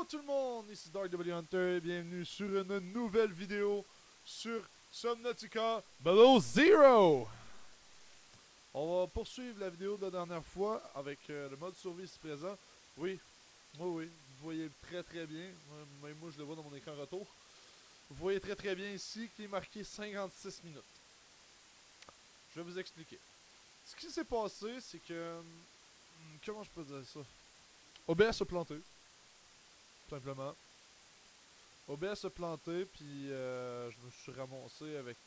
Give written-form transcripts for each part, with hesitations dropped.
Yo tout le monde, ici Dark W Hunter et bienvenue sur une nouvelle vidéo sur Subnautica Below Zero. On va poursuivre la vidéo de la dernière fois avec le mode survie ici présent. Oui, vous voyez très bien, même moi je le vois dans mon écran retour. Vous voyez très bien ici qu'il est marqué 56 minutes. Je vais vous expliquer. Ce qui s'est passé, c'est que... comment je peux dire ça? OBS a planté, tout simplement. OBS a planté, puis je me suis ramassé avec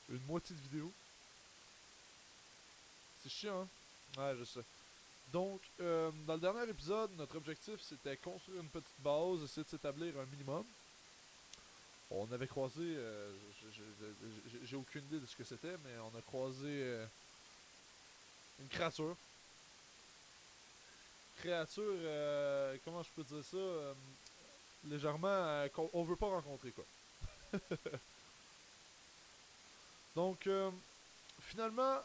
une moitié de vidéo. C'est chiant, hein? Ouais, je sais. Donc, dans le dernier épisode, notre objectif c'était construire une petite base, essayer de s'établir un minimum. On avait croisé, j'ai aucune idée de ce que c'était, mais on a croisé une créature. Créature, comment je peux dire ça? Légèrement, qu'on veut pas rencontrer, quoi. Donc, finalement,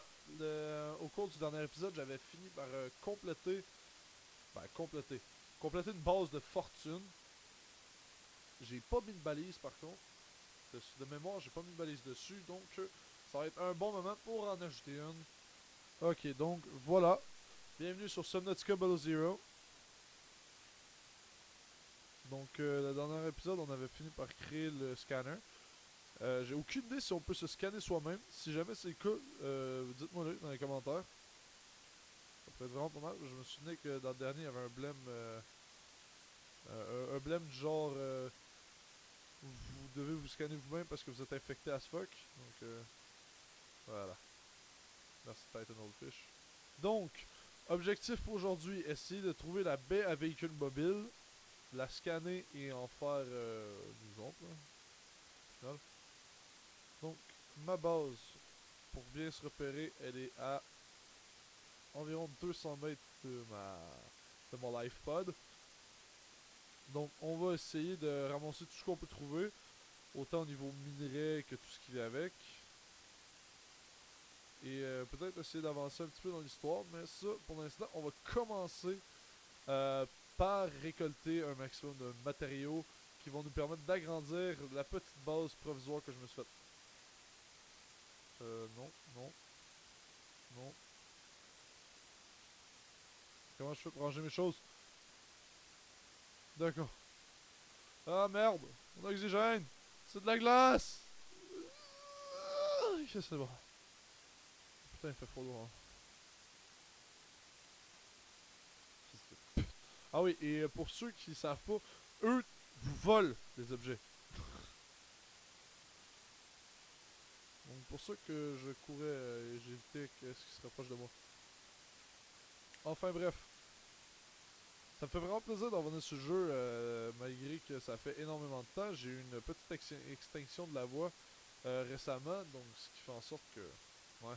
au cours du dernier épisode, j'avais fini par compléter une base de fortune. J'ai pas mis de balise par contre. De mémoire, j'ai pas mis de balise dessus, donc ça va être un bon moment pour en ajouter une. Ok, donc voilà. Bienvenue sur Subnautica Below Zero. Donc, le dernier épisode, on avait fini par créer le scanner. J'ai aucune idée si on peut se scanner soi-même. Si jamais c'est le cas, dites-moi le dans les commentaires. Ça pourrait être vraiment pas mal. Je me souvenais que dans le dernier, il y avait un blême. Un blême du genre. Vous devez vous scanner vous-même parce que vous êtes infecté as fuck. Donc, voilà. Merci Titan Oldfish. Donc, objectif pour aujourd'hui, essayer de trouver la baie à véhicule mobile, la scanner et en faire nous autres. Là. Donc, ma base, pour bien se repérer, elle est à environ 200 mètres de mon life pod. Donc, on va essayer de ramasser tout ce qu'on peut trouver, autant au niveau minerai que tout ce qui vient avec. Et peut-être essayer d'avancer un petit peu dans l'histoire, mais ça, pour l'instant, on va commencer par récolter un maximum de matériaux qui vont nous permettre d'agrandir la petite base provisoire que je me suis faite. Non. Comment je fais pour ranger mes choses? D'accord. Ah merde! Mon oxygène! C'est de la glace! Ok, c'est bon. Putain, il fait froid dehors. Ah oui, et pour ceux qui savent pas, eux vous volent les objets. Donc pour ça que je courais, j'évitais ce qui se rapproche de moi. Enfin bref. Ça me fait vraiment plaisir d'en venir sur le jeu, malgré que ça fait énormément de temps. J'ai eu une petite extinction de la voix récemment, donc ce qui fait en sorte que... Ouais.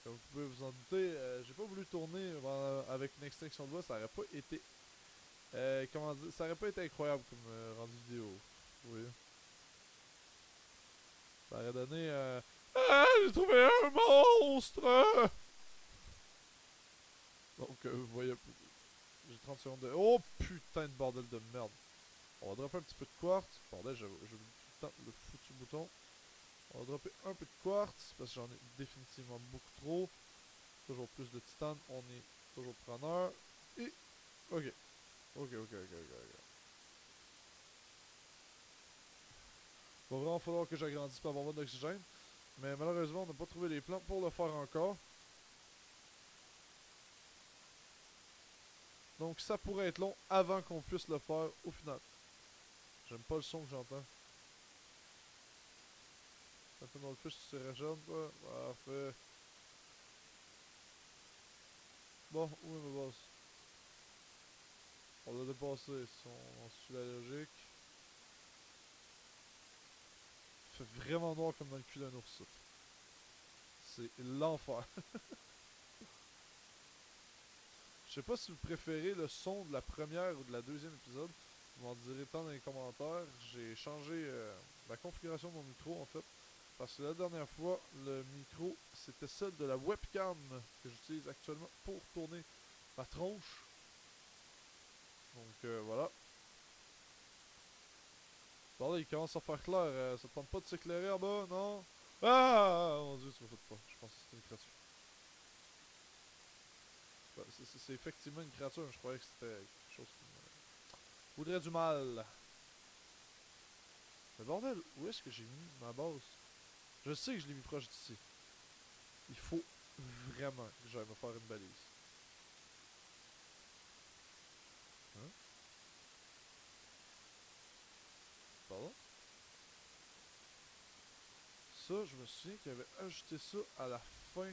Comme vous pouvez vous en douter, j'ai pas voulu tourner avec une extinction de voix, ça aurait pas été... comment dire, ça aurait pas été incroyable comme rendu vidéo. Oui. Ça aurait donné... Ah, j'ai trouvé un monstre! Donc, vous voyez... J'ai 30 secondes de... Oh putain de bordel de merde. On va dropper un petit peu de quartz. Bordel, j'ai oublié tout le temps le foutu bouton. On va dropper un peu de quartz parce que j'en ai définitivement beaucoup trop. Toujours plus de titane, on est toujours preneur. Et... Ok. Ok. Il va vraiment falloir que j'agrandisse pour avoir moins d'oxygène. Mais malheureusement, on n'a pas trouvé les plans pour le faire encore. Donc ça pourrait être long avant qu'on puisse le faire au final. J'aime pas le son que j'entends. Ça fait dans le fiche, tu se régènes, quoi. Parfait. Bon, où est ma base? On l'a dépassé, si on suit la logique. Il fait vraiment noir comme dans le cul d'un ours. C'est l'enfer. Je sais pas si vous préférez le son de la première ou de la deuxième épisode. Vous m'en direz tant dans les commentaires. J'ai changé la configuration de mon micro en fait. Parce que la dernière fois, le micro, c'était celle de la webcam que j'utilise actuellement pour tourner ma tronche. Donc voilà. Bon là, il commence à faire clair. Ça te tente pas de s'éclairer en bas, non? Ah! Mon dieu, tu me fais pas. Je pense que c'est une créature. Bah, c'est effectivement une créature. Je croyais que c'était quelque chose qui me voudrait du mal. Mais bordel, où est-ce que j'ai mis ma base? Je sais que je l'ai mis proche d'ici. Il faut vraiment que j'aille me faire une balise. Hein? Pardon? Ça, je me souviens qu'il avait ajouté ça à la fin.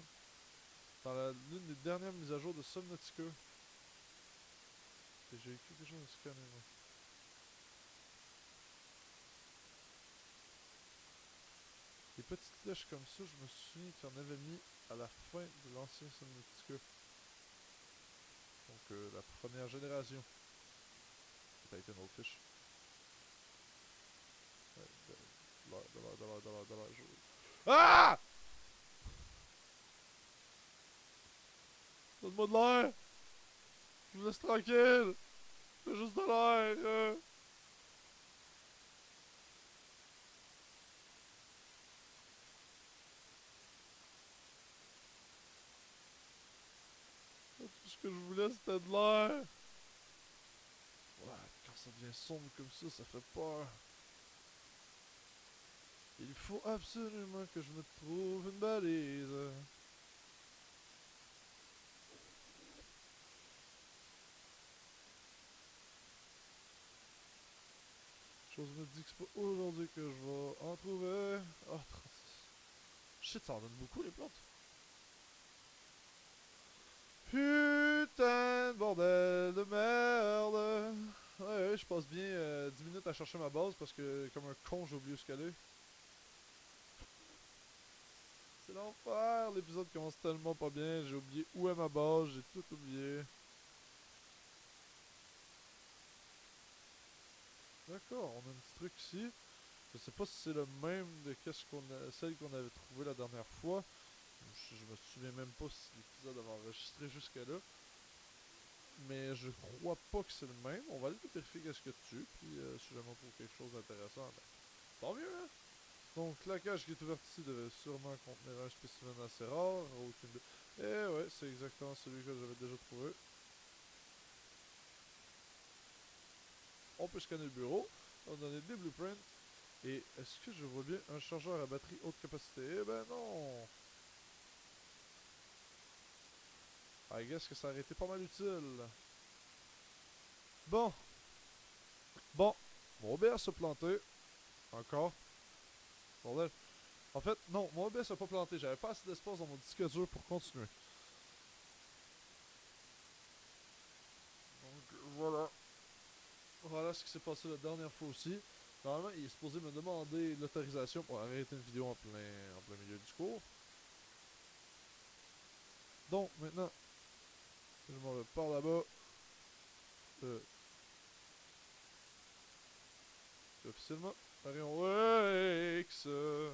Dans l'une des dernières mises à jour de Subnautica. Et j'ai écrit quelque chose de scanner, moi. Des petites flèches comme ça, je me souviens qu'il y en avait mis à la fin de l'ancien Subnautica. Donc la première génération. Peut-être une autre fiche. Ouais, de l'air, je... Ah! Donne-moi de l'air! Je vous laisse tranquille! C'est juste de l'air! Tout ce que je voulais, c'était de l'air! Ouais, quand ça devient sombre comme ça fait peur. Il faut absolument que je me trouve une balise. Chose me dit que c'est pas aujourd'hui que je vais en trouver. Oh, 36. Shit, ça en donne beaucoup les plantes. Putain de bordel de merde. Ouais, je passe bien 10 minutes à chercher ma base parce que, comme un con, j'ai oublié où ce qu'elle est. C'est l'enfer, l'épisode commence tellement pas bien. J'ai oublié où est ma base, j'ai tout oublié. D'accord, on a un petit truc ici. Je sais pas si c'est le même de celle qu'on avait trouvé la dernière fois. Je me souviens même pas si l'épisode avait enregistré jusqu'à là. Mais je crois pas que c'est le même. On va aller vérifier qu'est-ce que tu. Puis si jamais on trouve quelque chose d'intéressant, ben, tant mieux, hein. Donc la cage qui est ouverte ici devait sûrement contenir un spécimen assez rare. Aucune de... Eh ouais, c'est exactement celui que j'avais déjà trouvé. On peut scanner le bureau. On va donner des blueprints. Et est-ce que je vois bien un chargeur à batterie haute capacité? Eh ben non! I guess que ça aurait été pas mal utile. Bon. Bon. Mon OBS a planté. Encore. Bordel. En fait, non, mon OBS a pas planté. J'avais pas assez d'espace dans mon disque dur pour continuer. Donc, voilà. Voilà ce qui s'est passé la dernière fois aussi. Normalement, il est supposé me demander l'autorisation pour arrêter une vidéo en plein milieu du cours. Donc, maintenant, je m'en vais par là-bas. C'est officiellement Arion X. Je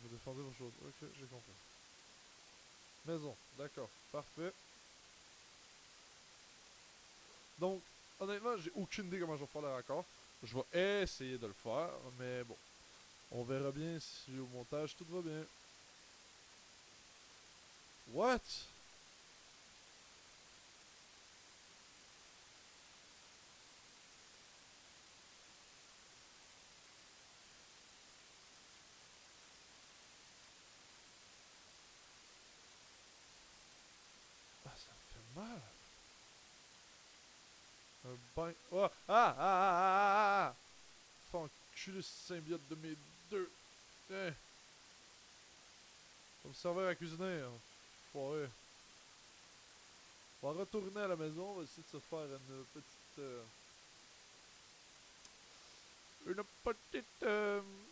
me défendais vos choses. Ok, j'ai compris. Maison, d'accord, parfait. Donc, honnêtement, j'ai aucune idée comment je vais faire le raccord. Je vais essayer de le faire, mais bon. On verra bien si au montage tout va bien. What? Ah, ça me fait mal. Un bain. Oh! Ah! Ah! Ah! Ah! Ah! Faut enculer ce symbiote de mes deux. Tiens. Faut me servir à cuisiner. Foiré. On va retourner à la maison. On va essayer de se faire une petite.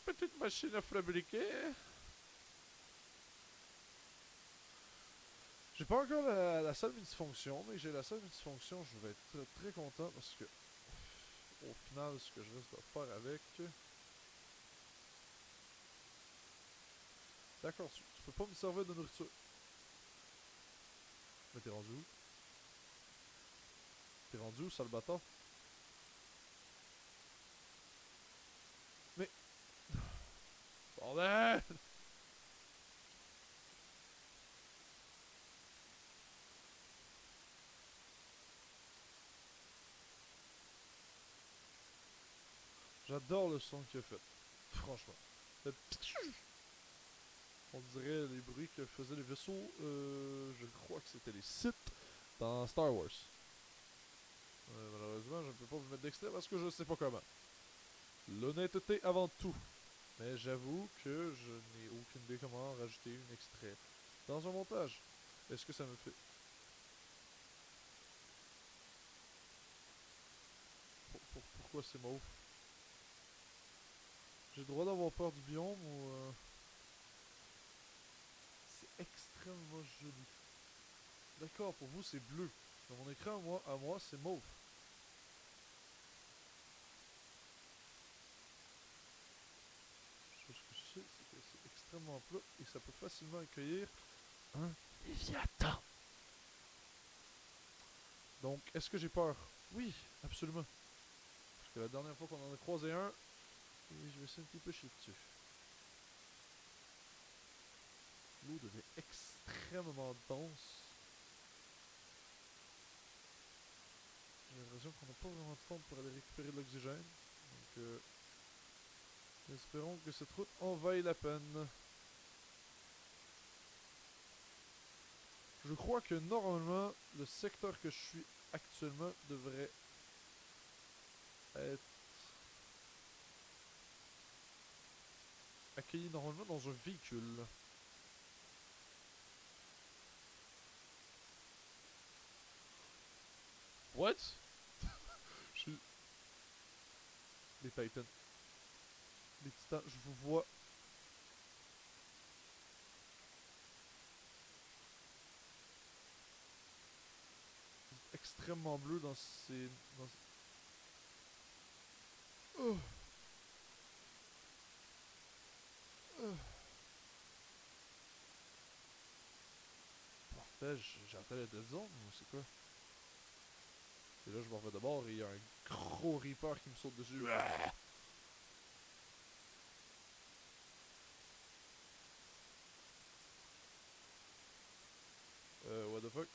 Petite machine à fabriquer. J'ai pas encore la seule multifonction, mais j'ai la seule multifonction, je vais être très, très content parce que au final, ce que je risque de faire avec. D'accord, tu peux pas me servir de nourriture. Mais t'es rendu où? T'es rendu où, sale bâtard? Mais... Bordel! J'adore le son qu'il a fait. Franchement. On dirait les bruits que faisaient les vaisseaux. Je crois que c'était les Sith dans Star Wars. Malheureusement, je ne peux pas vous mettre d'extrait parce que je ne sais pas comment. L'honnêteté avant tout. Mais j'avoue que je n'ai aucune idée comment rajouter un extrait dans un montage. Est-ce que ça me fait... Pourquoi c'est mauve? J'ai le droit d'avoir peur du biome ou... C'est extrêmement joli. D'accord, pour vous c'est bleu. Dans mon écran, à moi c'est mauve. Ce que je sais, c'est que c'est extrêmement plat et ça peut facilement accueillir un Léviathan. Donc, est-ce que j'ai peur? Oui, absolument. Parce que la dernière fois qu'on en a croisé un, et je vais essayer un petit peu chier dessus. L'eau devient extrêmement dense. J'ai l'impression qu'on n'a pas vraiment de forme pour aller récupérer de l'oxygène. Donc, espérons que cette route en vaille la peine. Je crois que normalement, le secteur que je suis actuellement devrait être accueilli normalement dans un véhicule. What? Je suis... Les Titans. Les titans, je vous vois. Extrêmement bleu dans ces... Oh. Oh. Parfait, j'ai atteint la dead zone ou c'est quoi? Et là je me remets de bord et il y a un gros Reaper qui me saute dessus. What the fuck?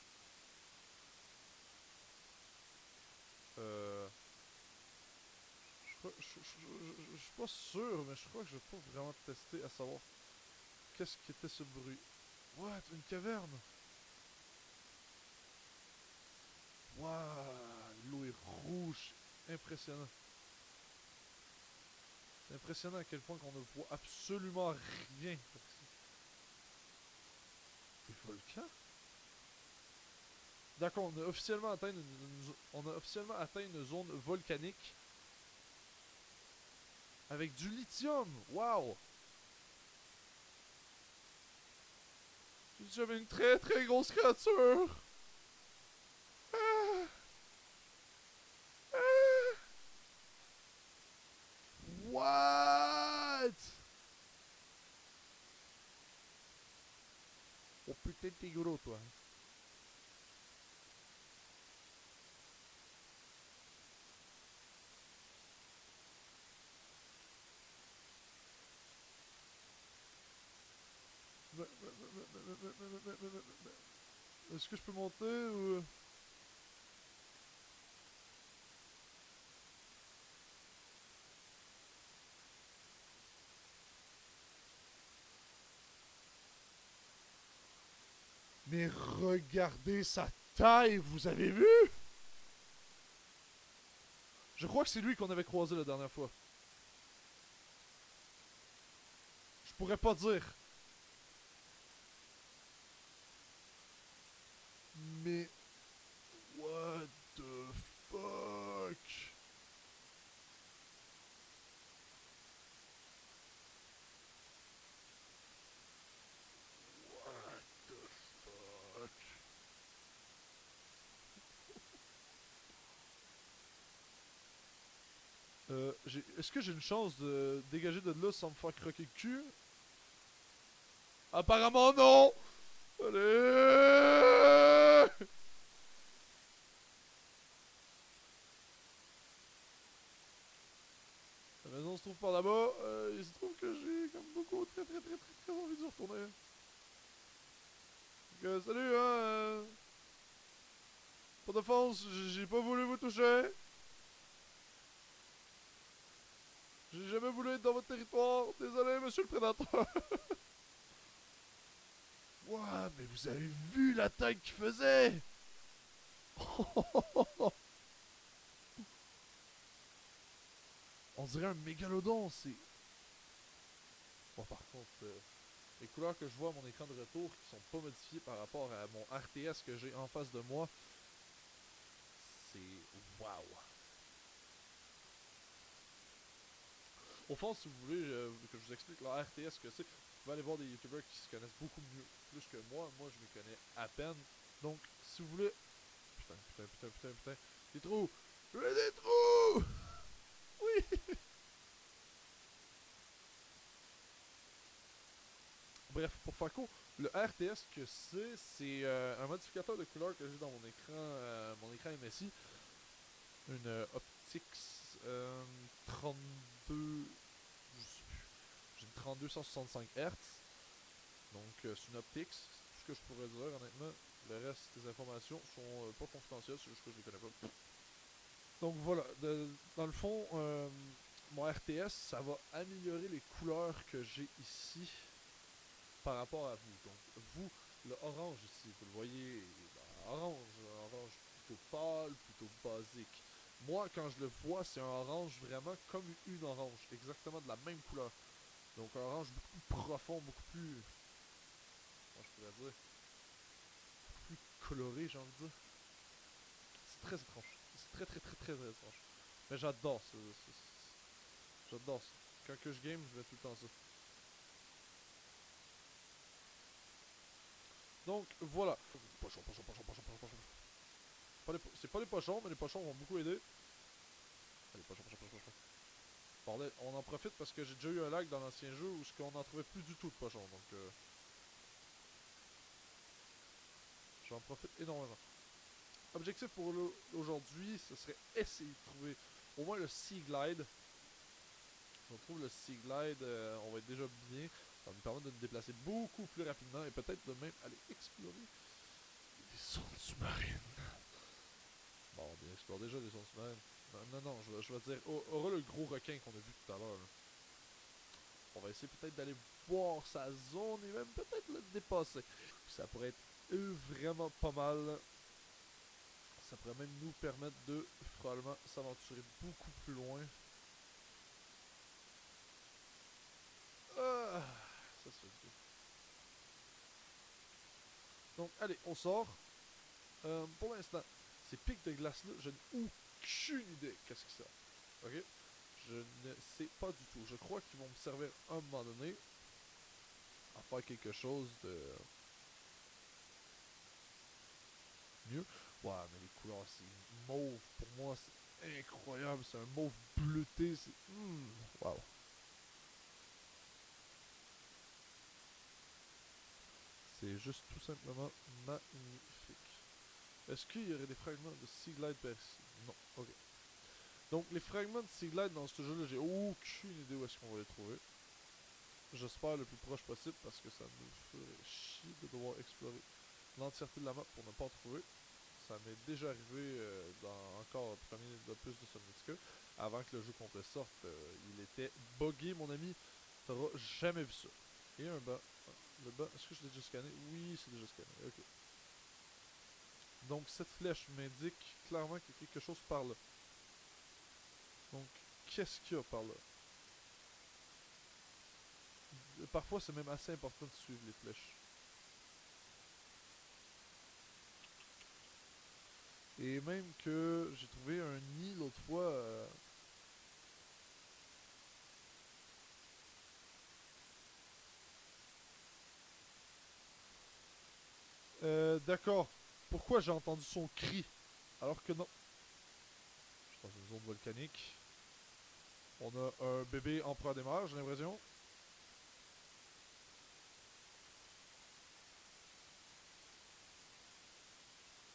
Je suis pas sûr, mais je crois que je vais pas vraiment tester à savoir qu'est-ce qu'était ce bruit. What? Une caverne? Waouh! L'eau est rouge. Impressionnant. C'est impressionnant à quel point qu'on ne voit absolument rien. Des volcans? D'accord, on a officiellement atteint une zone volcanique avec du lithium. Wow! J'avais une très très grosse créature. Ah! Ah! What? Oh putain, t'es gros, toi. Est-ce que je peux monter ou... Mais regardez sa taille, vous avez vu? Je crois que c'est lui qu'on avait croisé la dernière fois. Je pourrais pas dire. Mais... What the fuck? What the fuck? Est-ce que j'ai une chance de dégager de là sans me faire croquer le cul? Apparemment non! Allez! par là-bas. Il se trouve que j'ai comme beaucoup très envie d'y retourner. Donc, salut, hein. Pas d'offense, j'ai pas voulu vous toucher. J'ai jamais voulu être dans votre territoire. Désolé, monsieur le prédateur. Ouah, mais vous avez vu la taille qu'il faisait. On dirait un mégalodon, c'est... Bon, par contre, les couleurs que je vois à mon écran de retour qui sont pas modifiées par rapport à mon RTS que j'ai en face de moi, c'est... Waouh! Au fond, si vous voulez que je vous explique le RTS que c'est, vous pouvez aller voir des youtubeurs qui se connaissent beaucoup mieux, plus que moi. Moi, je me connais à peine. Donc, si vous voulez... Putain. Des trous! Des trous! Oui! Bref, pour faire court, le RTS que c'est un modificateur de couleur que j'ai dans mon écran MSI. Une Optix 32... Je sais plus. J'ai une 3265 Hz. Donc c'est une Optix, c'est tout ce que je pourrais dire honnêtement. Le reste des informations sont pas confidentielles, c'est juste que je les connais pas. Donc voilà, dans le fond, mon RTS, ça va améliorer les couleurs que j'ai ici par rapport à vous. Donc vous, le orange ici, vous le voyez, orange plutôt pâle, plutôt basique. Moi, quand je le vois, c'est un orange vraiment comme une orange, exactement de la même couleur. Donc un orange beaucoup plus profond, beaucoup plus... Comment je pourrais dire? Beaucoup plus coloré, j'ai envie de dire. C'est très étrange. C'est très étrange. Mais j'adore ça. J'adore ça. Quand que je game, je fais tout le temps ça. Donc voilà. Pochon. C'est pas les pochons, mais les pochons vont beaucoup aider. Allez, pochon. Bordel, on en profite parce que j'ai déjà eu un lag dans l'ancien jeu où on n'en trouvait plus du tout de pochons. Donc j'en profite énormément. Objectif pour aujourd'hui, ce serait essayer de trouver au moins le Sea Glide. Si on trouve le Sea Glide, on va être déjà bien. Ça va nous permettre de nous déplacer beaucoup plus rapidement et peut-être de même aller explorer des zones sous-marines. Bon, on explore déjà des zones sous-marines. Non, je vais dire, aura le gros requin qu'on a vu tout à l'heure. On va essayer peut-être d'aller voir sa zone et même peut-être le dépasser. Ça pourrait être vraiment pas mal. Ça pourrait même nous permettre de probablement s'aventurer beaucoup plus loin. Ça se fait bien. Donc, allez, on sort. Pour l'instant, ces pics de glace-là, je n'ai aucune idée qu'est-ce que c'est. Ok? Je ne sais pas du tout. Je crois qu'ils vont me servir à un moment donné à faire quelque chose de mieux. Ouais, mais les couleurs, c'est mauve. Pour moi, c'est incroyable. C'est un mauve bleuté. C'est... Wow. C'est juste tout simplement magnifique. Est-ce qu'il y aurait des fragments de Sea Glide par ici? Non. Ok. Donc, les fragments de Sea Glide dans ce jeu-là, j'ai aucune idée où est-ce qu'on va les trouver. J'espère le plus proche possible parce que ça me ferait chier de devoir explorer l'entièreté de la map pour ne pas en trouver. Ça m'est déjà arrivé dans encore premier opus de Subnautica. Avant que le jeu complet sorte, il était buggé, mon ami. T'auras jamais vu ça. Et un banc. Le banc, est-ce que je l'ai déjà scanné? Oui, c'est déjà scanné. Ok. Donc cette flèche m'indique clairement qu'il y a quelque chose par là. Donc, qu'est-ce qu'il y a par là? Parfois, c'est même assez important de suivre les flèches. Et même que j'ai trouvé un nid l'autre fois. D'accord. Pourquoi j'ai entendu son cri? Alors que non. Je suis dans une zone volcanique. On a un bébé empereur des mers, j'ai l'impression.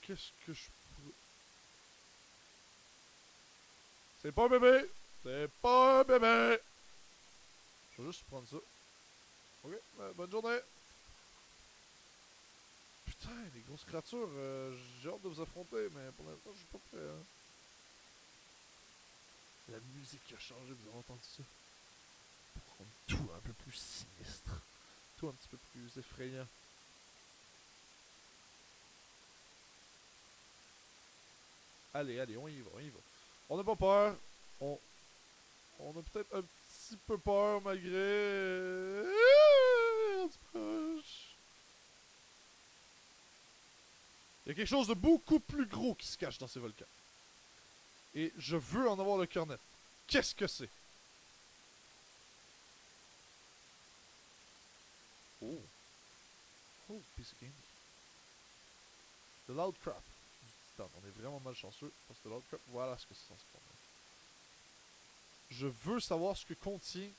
Qu'est-ce que je pourrais... C'est pas un bébé! C'est pas un bébé! Je vais juste prendre ça. Ok, bonne journée. Putain, les grosses créatures, j'ai hâte de vous affronter, mais pour l'instant, je suis pas prêt. Hein. La musique a changé, vous avez entendu ça? Pour rendre tout un peu plus sinistre. Tout un petit peu plus effrayant. Allez, allez, on y va, on y va. On n'a pas peur. On a peut-être un petit peu peur malgré... Il y a quelque chose de beaucoup plus gros qui se cache dans ces volcans. Et je veux en avoir le cœur net. Qu'est-ce que c'est? Oh. Oh, piece of candy. The Loud Crap. On est vraiment malchanceux parce que Loud Crap, voilà ce que c'est censé prendre. Je veux savoir ce que contient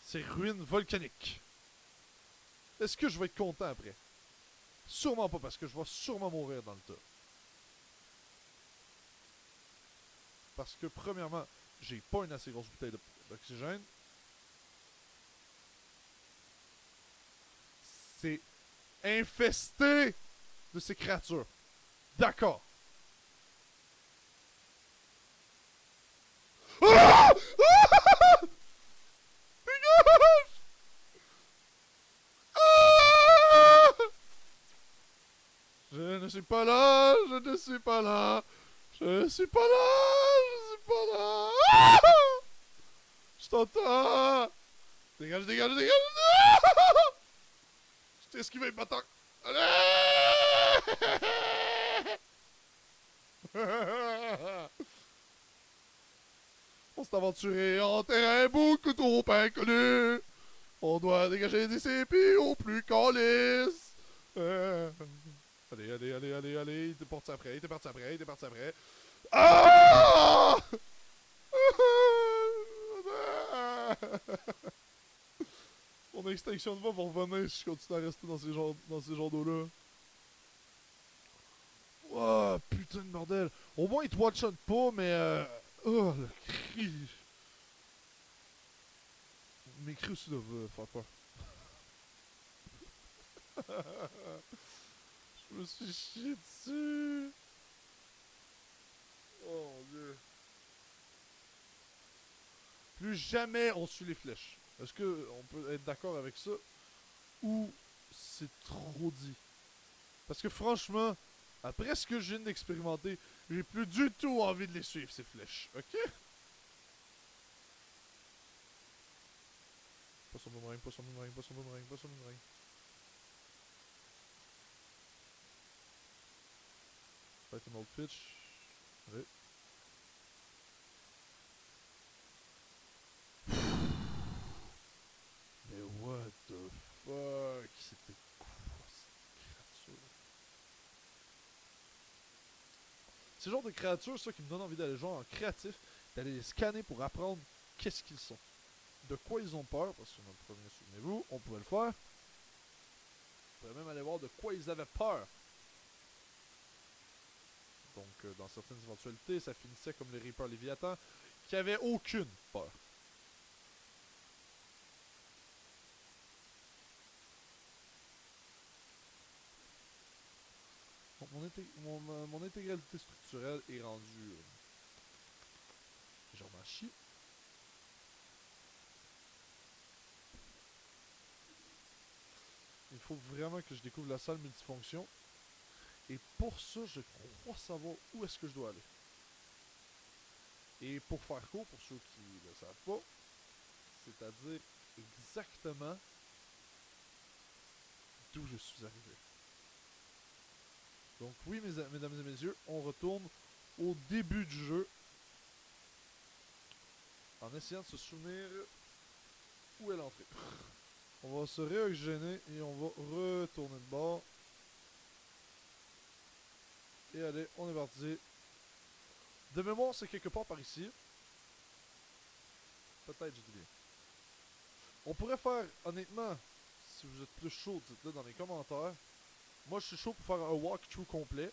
ces ruines volcaniques. Est-ce que je vais être content après? Sûrement pas, parce que je vais sûrement mourir dans le tas. Parce que, premièrement, j'ai pas une assez grosse bouteille d'oxygène. C'est infesté de ces créatures. D'accord. Ah! Ah! Dégage! Ah! Je ne suis pas là, je ne suis pas là. Je ne suis pas là, je ne suis pas là. Ah! Je t'entends. Dégage, dégage, dégage. Ah! Je t'ai esquivé, bâtard. Allez! On s'est aventuré en terrain beaucoup trop inconnu. On doit dégager des épis au plus calice. Allez, allez, allez, allez, allez. Il était parti après, il était parti après, il était parti après. Ah! Mon extinction de voix va revenir si je continue à rester dans ces genres d'eau-là. Oh, putain de bordel. Au moins, il te one-shot pas, mais... Oh, le cri. Mes cris aussi doivent faire peur. Je me suis chié dessus. Oh mon dieu. Plus jamais on suit les flèches. Est-ce qu'on peut être d'accord avec ça? Ou c'est trop dit? Parce que franchement, après ce que je viens d'expérimenter, j'ai plus du tout envie de les suivre, ces flèches. Ok? Pas son boomerang, pas son boomerang, pas son boomerang, pas son boomerang. Peut être un autre pitch. Allez. Mais what the fuck? C'était quoi cette créature? C'est le genre de créatures, ça, qui me donne envie d'aller jouer en créatif, d'aller les scanner pour apprendre qu'est-ce qu'ils sont. De quoi ils ont peur, parce que dans le premier, souvenez-vous, on pouvait le faire. On pouvait même aller voir de quoi ils avaient peur. Donc, dans certaines éventualités, ça finissait comme les Reapers Léviathan, qui avaient aucune peur. Donc, mon intégralité structurelle est rendue légèrement chier. Il faut vraiment que je découvre la salle multifonction. Et pour ça, je crois savoir où est-ce que je dois aller. Et pour faire court, pour ceux qui ne le savent pas, c'est-à-dire exactement d'où je suis arrivé. Donc oui, mesdames et messieurs, on retourne au début du jeu. En essayant de se souvenir où est l'entrée. On va se réoxygéner et on va retourner de bord. Et allez, on est parti. De mémoire, c'est quelque part par ici. Peut-être, je dis bien. On pourrait faire, honnêtement, si vous êtes plus chaud, dites-le dans les commentaires. Moi, je suis chaud pour faire un walkthrough complet.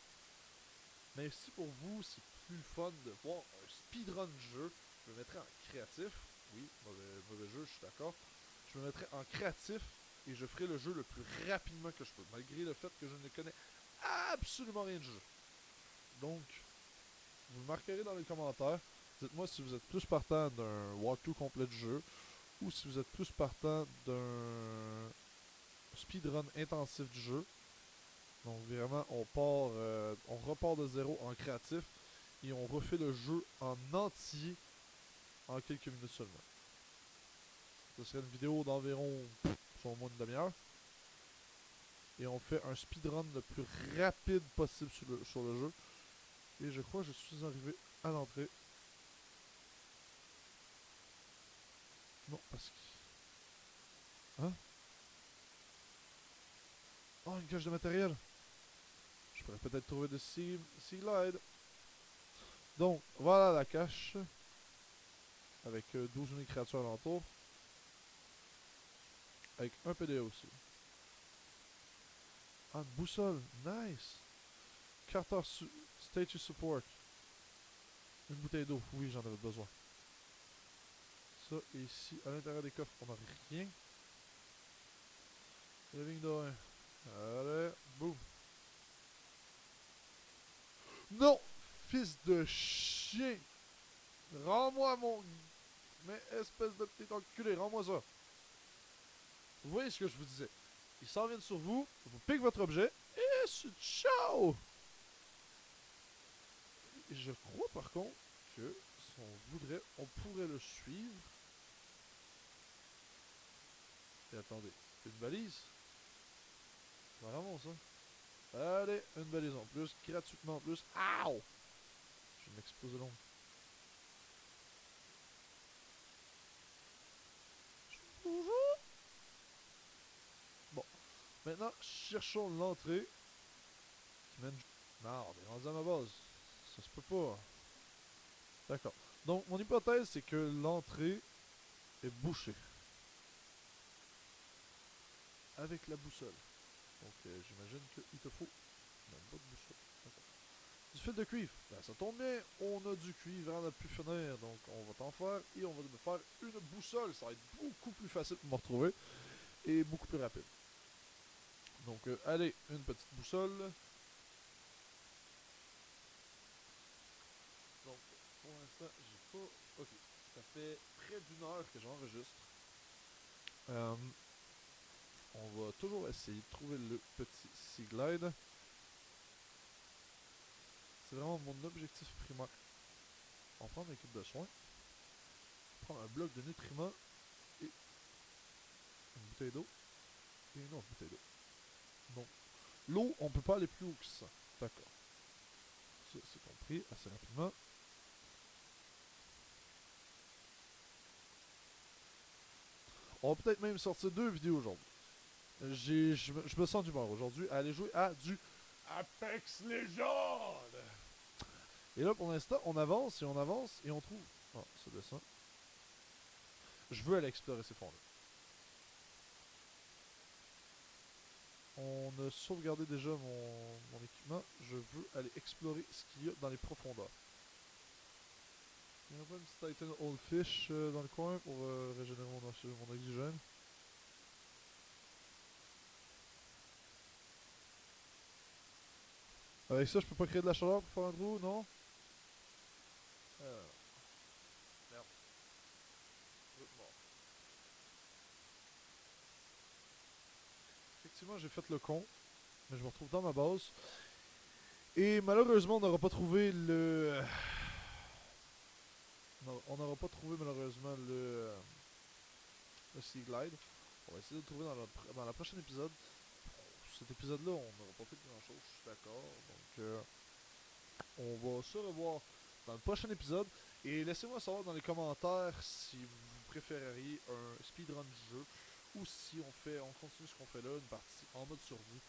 Mais si pour vous, c'est plus fun de voir un speedrun du jeu, je le mettrai en créatif. Oui, mauvais jeu, je suis d'accord. Je me mettrai en créatif et je ferai le jeu le plus rapidement que je peux, malgré le fait que je ne connais absolument rien de jeu. Donc, vous le marquerez dans les commentaires. Dites-moi si vous êtes plus partant d'un walkthrough complet du jeu ou si vous êtes plus partant d'un speedrun intensif du jeu. Donc vraiment, on repart de zéro en créatif et on refait le jeu en entier en quelques minutes seulement. Ce serait une vidéo d'environ, selon moi, une demi-heure. Et on fait un speedrun le plus rapide possible sur le jeu. Et je crois que je suis arrivé à l'entrée. Non, parce que... Hein? Oh, une cache de matériel. Je pourrais peut-être trouver de Sea Glide. Donc, voilà la cache. Avec 12 uniques créatures alentour. Avec un PDA aussi. Ah, une boussole. Nice. Carter Statue Support. Une bouteille d'eau. Oui, j'en avais besoin. Ça, et ici, à l'intérieur des coffres, on n'a rien. La ligne de 1. Allez, boum. Non! Fils de chien! Rends-moi mon... Mais espèce de petit enculé, rends-moi ça. Vous voyez ce que je vous disais. Ils s'en viennent sur vous, vous piquent votre objet, et c'est ciao! Et je crois par contre que si on voudrait, on pourrait le suivre. Et attendez, une balise? Vraiment ça? Allez, une balise en plus, gratuitement en plus. Ow! Je vais m'exploser l'ongle. Bon, maintenant, cherchons l'entrée qui mène... Non, on est rendu à ma base. Ça se peut pas. D'accord. Donc, mon hypothèse, c'est que l'entrée est bouchée. Avec la boussole. Donc, j'imagine qu'il te faut même pas de boussole. D'accord. Du fil de cuivre. Ben, ça tombe bien, on a du cuivre à ne plus finir. Donc, on va t'en faire et on va me faire une boussole. Ça va être beaucoup plus facile pour me retrouver et beaucoup plus rapide. Donc, allez, une petite boussole. Donc, pour l'instant, j'ai pas... Ok, ça fait près d'une heure que j'enregistre. Euh, on va toujours essayer de trouver le petit Sea Glide. C'est vraiment mon objectif primaire. On va prendre une équipe de soins. Prendre un bloc de nutriments et une bouteille d'eau. Et une autre bouteille d'eau. Donc, l'eau, on peut pas aller plus haut que ça. D'accord. Ça, c'est compris assez rapidement. On va peut-être même sortir 2 vidéos aujourd'hui. Je me sens d'humeur aujourd'hui à aller jouer à du Apex Legends. Et là, pour l'instant, on avance et on trouve... Oh, ça descend. Je veux aller explorer ces fonds-là. On a sauvegardé déjà mon équipement. Je veux aller explorer ce qu'il y a dans les profondeurs. Il n'y a pas une petite Titan Old Fish dans le coin pour régénérer mon oxygène. Avec ça, je peux pas créer de la chaleur pour faire un trou, non? Merde. Bon. Effectivement, j'ai fait le con. Mais je me retrouve dans ma base. Et malheureusement, on n'aura pas trouvé le... On n'aura pas trouvé malheureusement le Sea Glide. On va essayer de le trouver dans la prochaine épisode. Cet épisode-là, on n'aura pas fait grand chose, je suis d'accord. Donc, on va se revoir dans le prochain épisode. Et laissez-moi savoir dans les commentaires si vous préféreriez un speedrun du jeu ou si on continue ce qu'on fait là, une partie en mode survie,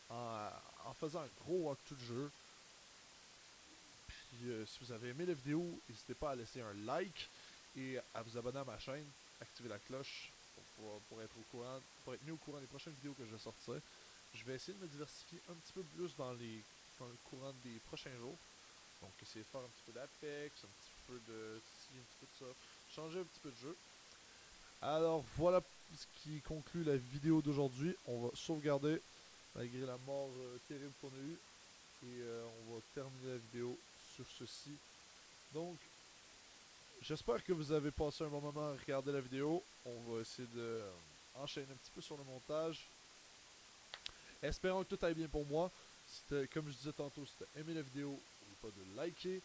en faisant un gros walkthrough du jeu. Puis si vous avez aimé la vidéo, n'hésitez pas à laisser un like et à vous abonner à ma chaîne, activer la cloche pour être mis au courant des prochaines vidéos que je vais sortir. Je vais essayer de me diversifier un petit peu plus dans le courant des prochains jours. Donc essayer de faire un petit peu d'Apex, un petit peu de ci, un petit peu de ça, changer un petit peu de jeu. Alors voilà ce qui conclut la vidéo d'aujourd'hui. On va sauvegarder malgré la mort terrible qu'on a eue. Et on va terminer la vidéo sur ceci. Donc, j'espère que vous avez passé un bon moment à regarder la vidéo. On va essayer de enchaîner un petit peu sur le montage. Espérons que tout aille bien pour moi. Comme je disais tantôt, si tu as aimé la vidéo, n'oublie pas de liker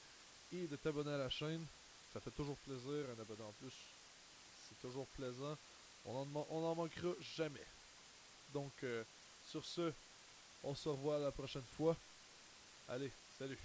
et de t'abonner à la chaîne. Ça fait toujours plaisir, un abonné en plus. C'est toujours plaisant. On n'en manquera jamais. Donc, sur ce, on se revoit la prochaine fois. Allez, salut.